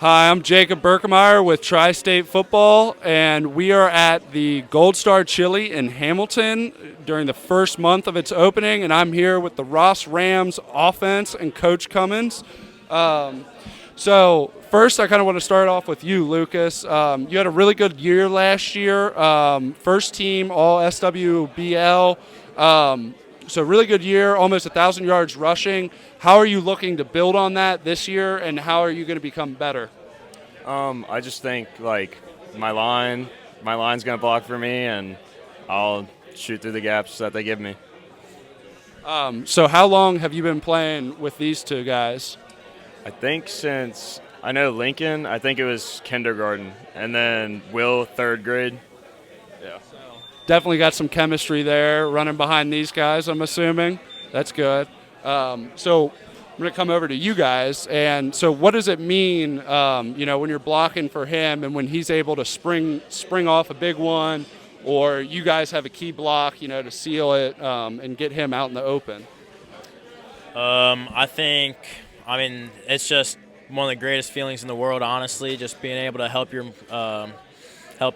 Hi, I'm Jacob Berkemeier with Tri-State Football, and we are at the Gold Star Chili in Hamilton during the first month of its opening, and I'm here with the Ross Rams offense and Coach Commins. So first, I kind of want to start off with you, Lucas. You had a really good year last year, first team All SWBL. So really good year, almost 1,000 yards rushing. How are you looking to build on that this year, and how are you going to become better? I just think like my line's gonna block for me, and I'll shoot through the gaps that they give me. So how long have you been playing with these two guys? I think since I know Lincoln, I think it was kindergarten, and then Will third grade. Yeah. Definitely got some chemistry there running behind these guys, I'm assuming. That's good. So I'm going to come over to you guys. And so what does it mean, when you're blocking for him and when he's able to spring off a big one, or you guys have a key block, to seal it and get him out in the open? It's just one of the greatest feelings in the world, honestly, just being able to help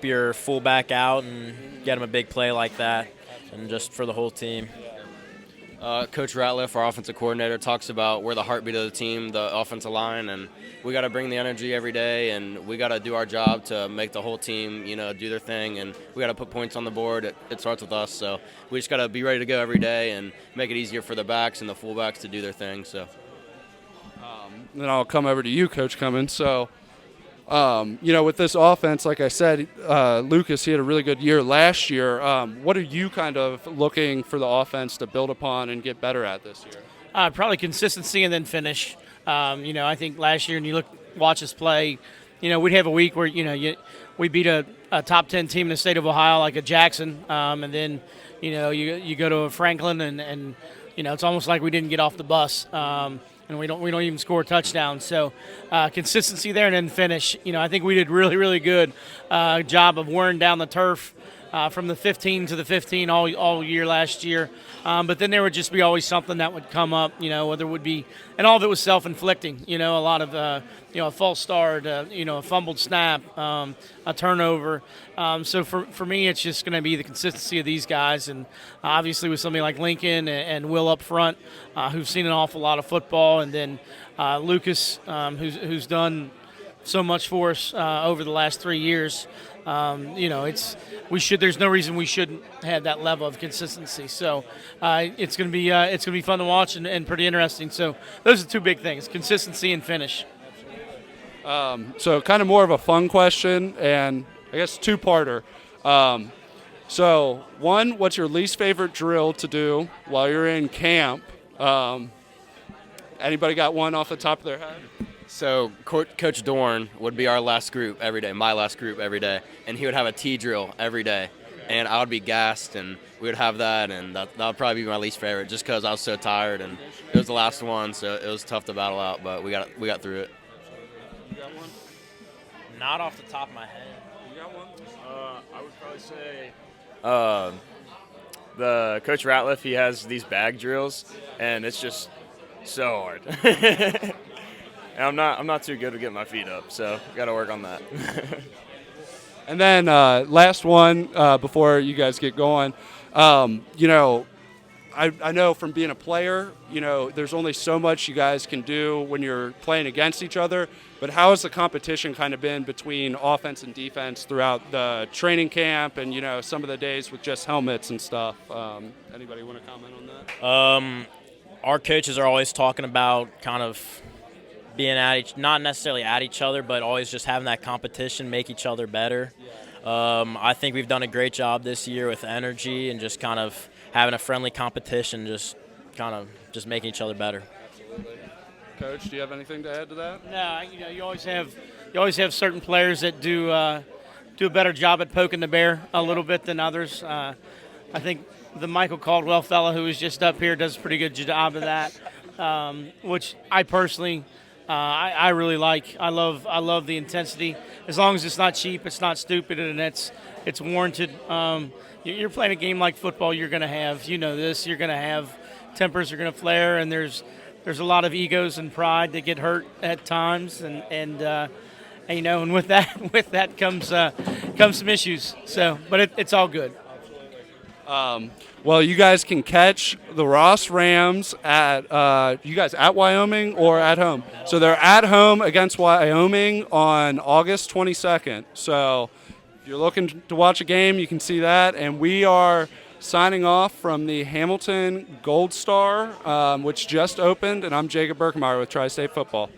your fullback out and get him a big play like that, and just for the whole team. Coach Ratliff, our offensive coordinator, talks about we're the heartbeat of the team, the offensive line, and we got to bring the energy every day, and we got to do our job to make the whole team, do their thing, and we got to put points on the board. It starts with us, so we just got to be ready to go every day and make it easier for the backs and the fullbacks to do their thing. So. Then I'll come over to you, Coach Cummins. So, with this offense, like I said, Lucas, he had a really good year last year. What are you kind of looking for the offense to build upon and get better at this year? Probably consistency and then finish. I think last year, and you watch us play, we'd have a week where, we beat a top 10 team in the state of Ohio, like a Jackson, and then, you go to a Franklin and it's almost like we didn't get off the bus. And we don't even score touchdowns. So consistency there and then finish. I think we did really, really good job of wearing down the turf from the 15 to the 15 all year last year. But then there would just be always something that would come up, whether it would be, and all of it was self-inflicting, a lot of, a false start, a fumbled snap, a turnover. So for me, it's just going to be the consistency of these guys. And obviously with somebody like Lincoln and Will up front, who've seen an awful lot of football, and then Lucas, who's done so much for us over the last 3 years. There's no reason we shouldn't have that level of consistency. So it's gonna be fun to watch and pretty interesting. So those are two big things: consistency and finish. So kind of more of a fun question, and I guess two-parter. So one, what's your least favorite drill to do while you're in camp? Anybody got one off the top of their head? So Coach Dorn would be our last group every day, my last group every day, and he would have a T drill every day, and I would be gassed, and we would have that, and that would probably be my least favorite, just because I was so tired, and it was the last one, so it was tough to battle out, but we got through it. You got one? Not off the top of my head. You got one? I would probably say the Coach Ratliff, he has these bag drills, and it's just so hard. And I'm not too good at getting my feet up, so got to work on that. And then last one before you guys get going. I know from being a player, there's only so much you guys can do when you're playing against each other. But how has the competition kind of been between offense and defense throughout the training camp and, some of the days with just helmets and stuff? Anybody want to comment on that? Our coaches are always talking about kind of being not necessarily at each other, but always just having that competition, make each other better. I think we've done a great job this year with energy and just kind of having a friendly competition, just making each other better. Absolutely. Coach, do you have anything to add to that? No, you always have certain players that do a better job at poking the bear a little bit than others. I think the Michael Caldwell fellow who was just up here does a pretty good job of that, which I personally I really like. I love the intensity. As long as it's not cheap, it's not stupid, and it's warranted. You're playing a game like football. You're going to have, this. You're going to have tempers are going to flare, and there's a lot of egos and pride that get hurt at times, and and with that comes some issues. So, but it's all good. Well, you guys can catch the Ross Rams at you guys at Wyoming or at home. So they're at home against Wyoming on August 22nd. So if you're looking to watch a game, you can see that. And we are signing off from the Hamilton Gold Star, which just opened. And I'm Jacob Berkemeier with Tri-State Football.